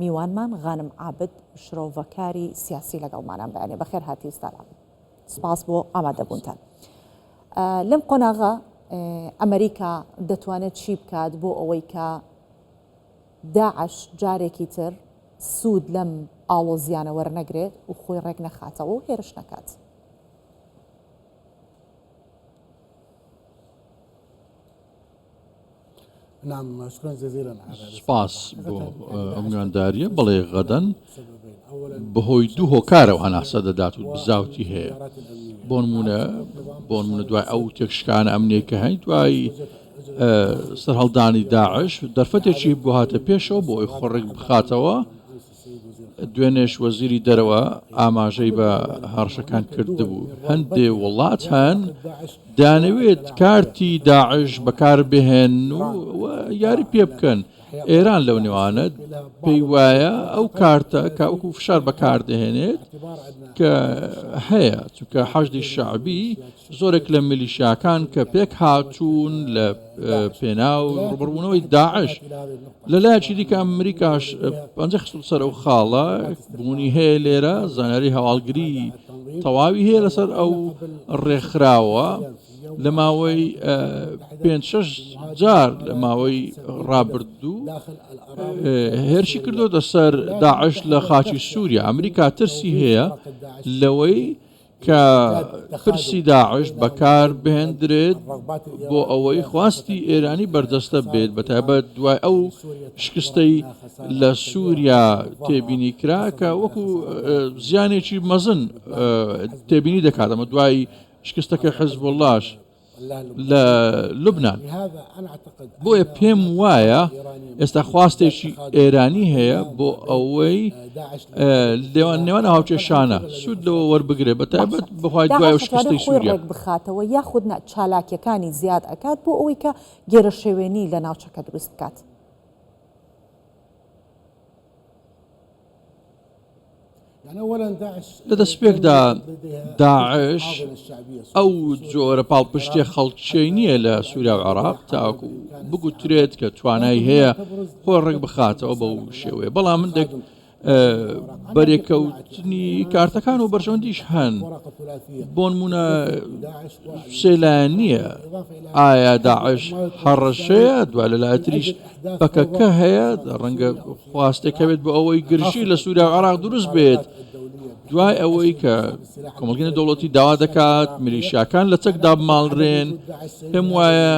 میوانمان غانم عابد شرۆڤەکاری سیاسی لەگەڵمانان بەیانێ بەخێر هاتی ئێستا سپاس بۆ ئامادەبوونتان. لەم قۆناغا ئەمریکا دەتوانێت چی بکات بۆ ئەوەی کە داعش جارێکی تر سوود لەم ئاڵۆزیانە وەرنەگرێت و خۆی ڕێک نەخاتەوە و هێرش نەکات. سپاس بۆ ئەم گوێنداریە بەڵێ غەدەن بەهۆی دوو هۆکارەوە هەناسە دەدات و بزاوتی هەیە بۆ نمونە دوای ئەو تێکشکانە ئەمنێ کە هەین دوای سەرهەڵدانی داعش دەرفەتێکی بۆ هاتە پێشەوە بۆ ئەوی خۆڕێک بخاتەوە. دوێنێش وەزیری دەرەوە ئاماژەی بە هەڕشەکان کردبوو. هەندێ وڵات هەن دانەوێت کارتی داعش بەکاربهێن و یاری پێ بکەن. ئێران لەو نێوانە پێی وایە ئەو کارتە کە وەکو فشار بەکاردەهێنێت کە هەیە چونکە حەشدی شەعبی زۆرێک لە میلیشیاکان کە پێک هاتوون لە پێناو ڕوبڕبوونەوەی داعش لەلایەکی دیکە ئەمریکاش پەنجە خستووە سەر ئەو خاڵە بوونی هەیە لێرە زانیاری هەواڵگری تەواوی هەیە لەسەر ئەو ڕێکخراوە لە ماوەی 5-6 جار لە ماوەی ڕابردوو هێرشی کردوتە سەر داعش لە خاچی سووریا. ئەمریکا ترسی هەیە لەوەی کە پرسی داعش بەکار بهێندرێت بۆ ئەوەی خواستی ئێرانی بەردەستە بێت بەتایبەت دوای ئەو شکستەی لە سووریا تێبینی کرا کە وەکو زیانێکی مەزن تێبینی دەکات ئەمە دوای شکستەکە حزب اللهش لە لوبنان. بۆیە پێم وایە ئێستا خواستێکی ئێرانی هەیە بۆ ئەوەی نێوان هاوچێشانە سوود لەوە وەربگرێت بەتایبەت بەخوای دوای شکستی سووریا بخاتەوە یاخود چالاکیەکانی زیاد ئەکات بۆ ئەوەی کە گێرە شێوێنی لە ناوچەکە دروست بکات. لە دەستپێکدا داعش ئەو جۆرە پاڵپشتێ خەڵکیی نییە لە سووریا و عێراق تاکو بگوترێت کە توانای هەیە خۆی ڕێک بخاتەوە بەو شێوەیە. بەڵام مندێک بەرێکەوتنی کارتەکان و بەرژەوەندیش هەن بۆ نمونە سێلایەن نییە. ئایا داعش هەڕەشەیە دوای لەلایەتریش بەکەکە هەیە ڕەنگە خواستێکەوێت بۆ ئەوەی گرژی لە سووریا و عێراق دروست بێت دوای ئەوەی کە کۆمەلگەی دەوڵەتی داوا دەکات میلیشیاکان لە چەکدا بماڵڕێن. پێم وایە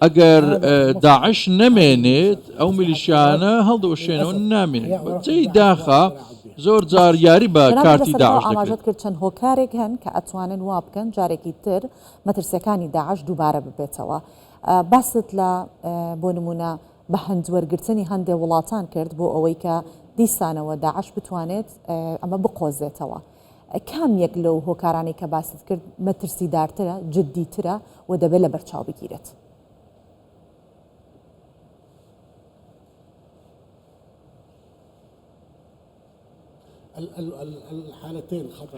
ئەگەر داعش نەمێنێت ئەو میلیشیانە هەڵدەوەشێنەوە نامێنێت. جێی داخە زۆر جار یاری بە کارتی داعش ئاماژەت کرد چەند هۆکارێک هەن کە ئەتوانن وا بکەن جارێکی تر مەترسیەکانی داعش دووبارە ببێتەوە. باست لە بۆ نمونە بە هەندوەرگرتنی هەندێک وڵاتان کرد بۆ ئەوەی کە دیسانەوە داعش بتوانێت ئەمە بقۆزێتەوە. کام یەک لەو هۆکارانی کە باست کرد مەترسیدارترە جددیترە و دەبێت لە بەرچاو بگیرێت؟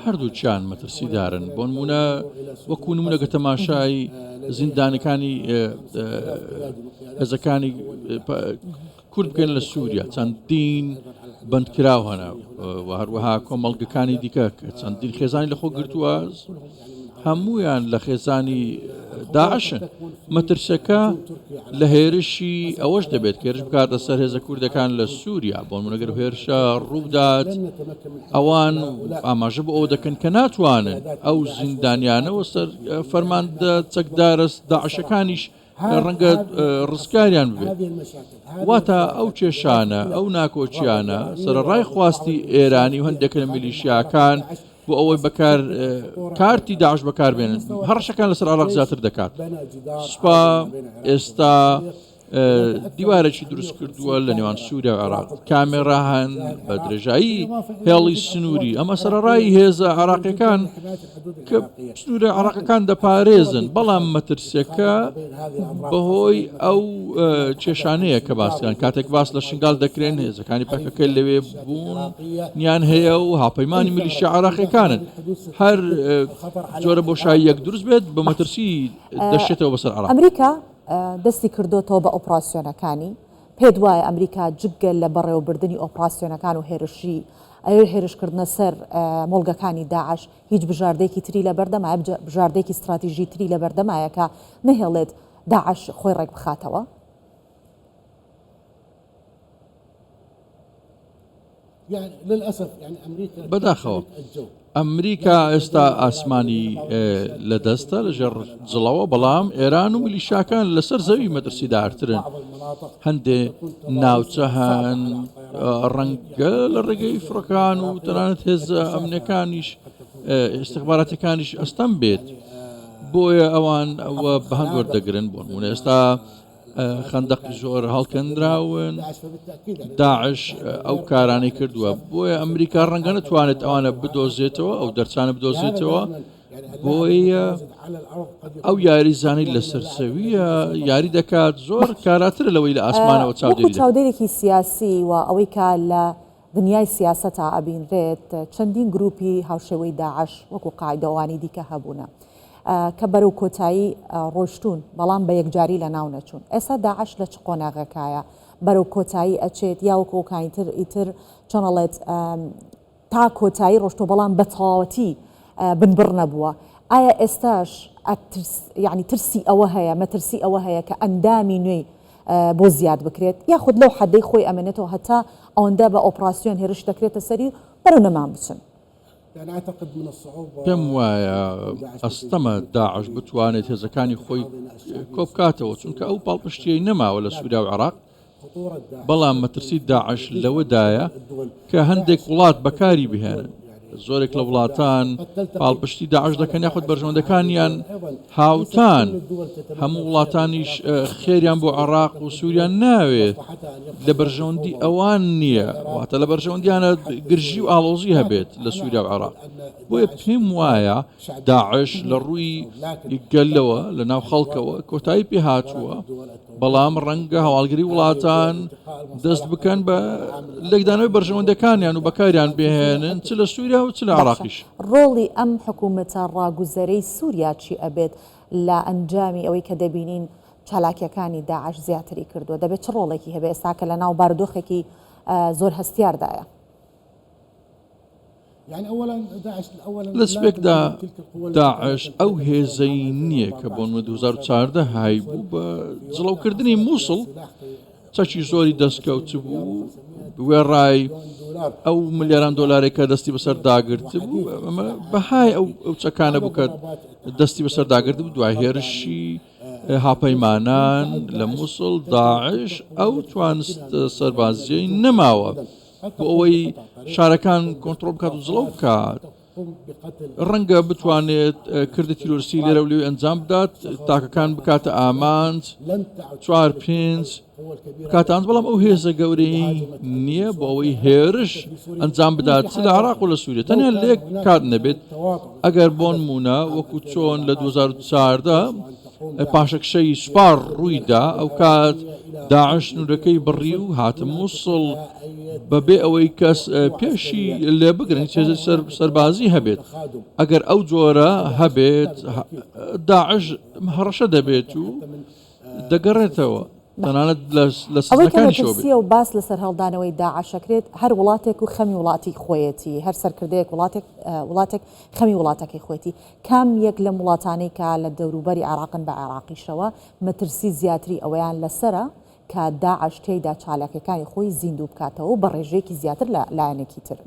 هەردووچیان مەترسیدارن. بۆ نمونە وەکو نمونەگە تەماشای زیندانەکانی هێزەکانی کورد بکەن لە سووریا چەندین بەندکراو هەنا و هەروەها کۆمەڵگەکانی دیکە کە چەندین خێزانی لەخۆ گرتووە هەمویان لە خێزانی داعشن. مەترسەکە لە هێرشی ئەوەش دەبێت کە هێرش بکاتە سەر هێزە کوردەکان لە سووریا بۆ نمونەگەر هێرشە ڕوودات ئەوان ئاماژە بۆ ئەو دەکەن کە ناتوانن ئەو زیندانیانەوە سەر فەرماندە چەکدارە داعشەکانیش ڕەنگە ڕزگاریان ببێت. واتە ئەو کێشانە ئەو ناکۆچیانە سەرەڕای خواستی ئێرانی و هەندێک لە میلیشیاکان بۆ ئەوەی بەکار کارتی داعش بەکاربێنن هەڕەشەکان لەسەر عێراق زیاتر دەکات. سوپا ئێستا دیوارێکی دروست کردووە لە نێوان سووریا و عێراق کامێرا هەن بە درێژایی هێڵی سنووری ئەمە سەرەڕای هێزە عێراقیەکان کە سنوورە عێراقیەکان دەپارێزن. بەڵام مەترسیەکە بەهۆی ئەو کێشانەیە کە باسییان کاتێک باس لە شنگال دەکرێن هێزەکانی پەکەکە لەوێ بوون نیان هەیە و هاوپەیمانی میلیشیا عێراقیەکانن هەر جۆرە بۆشایی یەک دروست بێت بە مەترسی دەشێتەوە بەسەر عێراق. ئەمریکا دەستی کردوتەوە بە ئۆپراسیۆنەکانی پێت وایە ئەمریکا جگە لە بەڕێوەبردننی ئۆپراسسیۆنەکان و هێرشی ئەوێ هێرشکردنە سەر مۆڵگەکانی داعش هیچ بژاردێکی تری لە بەردەمای بژاردێکی استراتیژی تری لە بەردەمایەکە نهێڵێت داعش خۆی ڕێک بخاتەوە؟ بەداخەوە ئەمریکا ئێستا ئاسمانی لەدەستە لەژێر جڵەوە، بەڵام ئێران و میلیشاکان لەسەر زەوی مەترسیدارترن. هەندێ ناوچە هەن ڕەنگە لە ڕێگەی فڕەکان و تەنانەت هێزە ئەمنەکانیش ئستخباراتەکانیش ئەستەم بێت، بۆیە ئەوان ئەوە بە هەند وەردەگرن. بۆ نمونە ئێستا خەندەقی زۆر هەڵکەندراون، داعش ئەو کارانەی کردووە، بۆیە ئەمریکا ڕەنگە نەتوانێت ئەوانە بدۆزێتەوە، ئەو دەرچانە بدۆزێتەوە، بۆیە ئەو یاریزانەی لەسەر سەویە یاری دەکات زۆر کاراترە لەوەی لە ئاسمانەوە چاودێرێکی سیاسی و ئەوەی کا لە دنیای سیاسەتا ئەبینرێت چەندین گروپی هاوشێوەی داعش وەکو قاعدەوانی دیکە هەبوونە کە بەرەو کۆتایی ڕۆشتون، بەڵام بە یەکجاری لە ناو نەچوون. ئێستا داعش لە چ قۆناغەکایە بەرەو کۆتایی ئەچێت یا وەکۆکانی تر ئیتر چۆنەڵێت تا کۆتایی ڕۆشتۆ بەڵام بە تەواوەتی بنبڕ نەبووە؟ ئایا ئێستاش یعنی ترسی ئەوە هەیە، مەترسی ئەوە هەیە کە ئەندامی نوێی بۆ زیاد بکرێت، یاخود لەو حەدەی خۆی ئەمێنێتەوە هەتا ئەوەندە بە ئۆپراسسیۆن هێرش دەکرێتە سەری بەرەو نەمان بچن؟ پێم وایە ئەستەمە داعش بتوانێت هێزەکانی خۆی کۆبکاتەوە، چونکە ئەو پاڵپشتیەی نەماوە لە سووریا و عێراق، بەڵام مەترسی داعش لەوەدایە کە هەندێک وڵات بەکاری بهێنن. زۆرێک لە وڵاتان پاڵپشتی داعش دەکەن یاخود بەرژەوەندەکانیان هاوتان، هەموو وڵاتانیش خێریان بۆ عێراق و سووریان ناوێت لە بەرژەوەندی ئەوان نییە، واتە لە بەرژەوەندیانە گرژی و ئاڵۆزی هەبێت لە سووریا و عێراق. بۆیە پێم وایە داعش لە ڕووی گەلەوە لە ناو خەڵکەوە کۆتایی پێ هاتووە، بەڵام ڕەنگە هەواڵگری وڵاتان دەست بکەن بە لێکدانەوەی بەرژەوەندەکانیان و بەکاریان بهێنن چ لە سووریا و چ لە عێراقیش. ڕۆڵی ئەم حکوومەتە ڕاگوزەرەی سووریا چی ئەبێت لە ئەنجامی ئەوەی کە دەبینین چالاکیەکانی داعش زیاتری کردووە؟ دەبێت چ ڕۆڵێکی هەبێت ئێستا کە لە ناو بارودۆخێکی زۆر هەستیاردایە؟ لە سپێکدا داعش ئەو هێزەی نییە کە بۆ 2014 های بوو بە جڵەوکردنی مووسڵ چەکی زۆری دەستکەوت بوو، وێڕای ئەو ملیاران دۆلارێکە دەستی بەسەر داگرت بوو، بەهای ئەو چەکانە بوو کە دەستی بەسەر داگرت بوو. دوای هێرشی هاپەیمانان لە مووسڵ داعش ئەو توانست سەربازیەی نەماوە بۆ ئەوەی شارەکان کۆنتڕۆڵ بکات و جڵەو بکات. ڕەنگە بتوانێت کردی تیرۆریستی لێرە و لێوێ ئەنجام بدات، تاکەکان بکاتە ئامانج 4-5 بکاتە ئەنج، بەڵام ئەو هێزە گەورەی نییە بۆ ئەوەی هێرش ئەنجام بدات چ لە عێراق و لە سووریا. تەنیا لێک کات نەبێت ئەگەر بۆ نمونە وەکو چۆن لە 2014 پاشەکشەی سوپار ڕوویدا، ئەو کات داعش نورەکەی بڕی و هاتە مووسڵ بەبێ ئەوەی کەس پێشی لێ بگرن سەربازی هەبێت. ئەگەر ئەو جۆرە هەبێت داعش هەڕەشە دەبێت و دەگەڕێتەوە تەنانەت لە سەرەکانیشەوە بێت. و باس لەسەر هەڵدانەوەی داعشەکرێت هەر وڵاتێک و خەمی وڵاتی خۆیەتی، هەر سەرکردەیەک وڵاتێک خەمی وڵاتەکەی خۆیەتی. کام یەک لە وڵاتانەی کە لە دەوروبەری عێراقن بە عێراقیشەوە مەترسی زیاتری ئەوەیان لەسرە کە داعش تێیدا چالاکیەکانی خۆی زیندوو بکاتەوە بە ڕێژەیەکی زیاتر لە لایەنێکی تر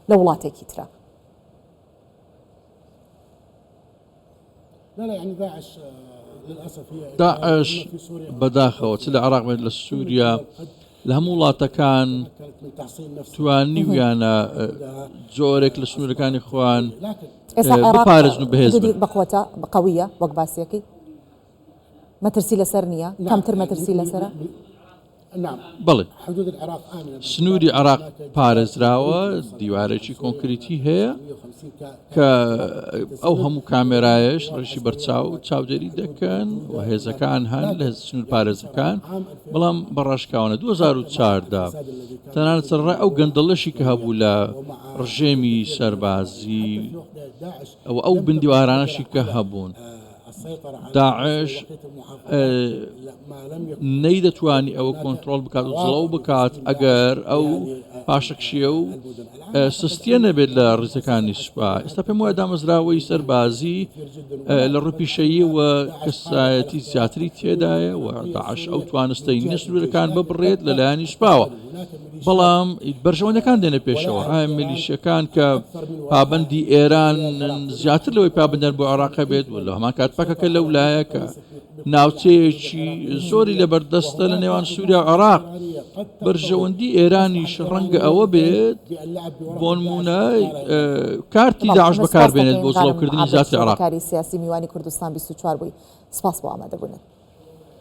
لە وڵاتێکی ترە. داعش بەداخەوە چ لە عێراق بێت لە سووریا لە هەموو وڵاتەکان توانیویانە جۆرێک لە سنوورەکانی خۆیان بپارێزن و بەهێز بن. بەقوەتە بەقەویە وەک باسیەکەی مەترسی لەسەر نییە، کەمتر مەترسی لەسەرە؟ بەڵێ سنووری عێراق پارێزراوە، دیوارێکی کۆنکریتی هەیە کە ئەو هەموو کامێرایش ڕێژی بەرچاو چاودێری دەکەن و هێزەکان هەن لە سنوور پارێزەکان، بەڵام بەڕاشکاوانە 2014 تەنانەت سەرڕای ئەو گەندەڵەشی کە هەبوو لە ڕژێمی سەربازی ئەو بندیوارانەشی کە هەبوون داعش نەیدەتوانی ئەوە کۆنتترۆل بکات و جڵەو بکات ئەگەر ئەو پاشەکشیە و سستیە نەبێت لە ڕێزەکانی سوپا. ئێستا پێم وایە دامەزراوەی سەربازی لە ڕوپیشەیی و کەسایەتی زیاتری تێدایە و داعش ئەو توانستەی نیە سنوورەکان ببڕێت لەلایەنی سوپاوە. بەڵام بەرژەوەندەکان دێنە پێشەوە. ئایا میلیشیەکان کە پابەندی ئێران زیاتر لەوەی پابندیان بۆ عێراق بێت و لە هەمان کات پەکەکە لە ولایە کە ناوچەیەکی زۆری لەبەردەستە لە نێوان سووریا و عێراق، بەرژەوەندی ئێرانیش ڕەنگە ئەوە بێت بۆ نمونە کارتی داعش بەکاربێنێت بۆ جڵەوکردنی زیاتر عێراق. کاری سیاسی میوانی کوردستان 24 بووی. سپاس بۆ ئامادەبوونت.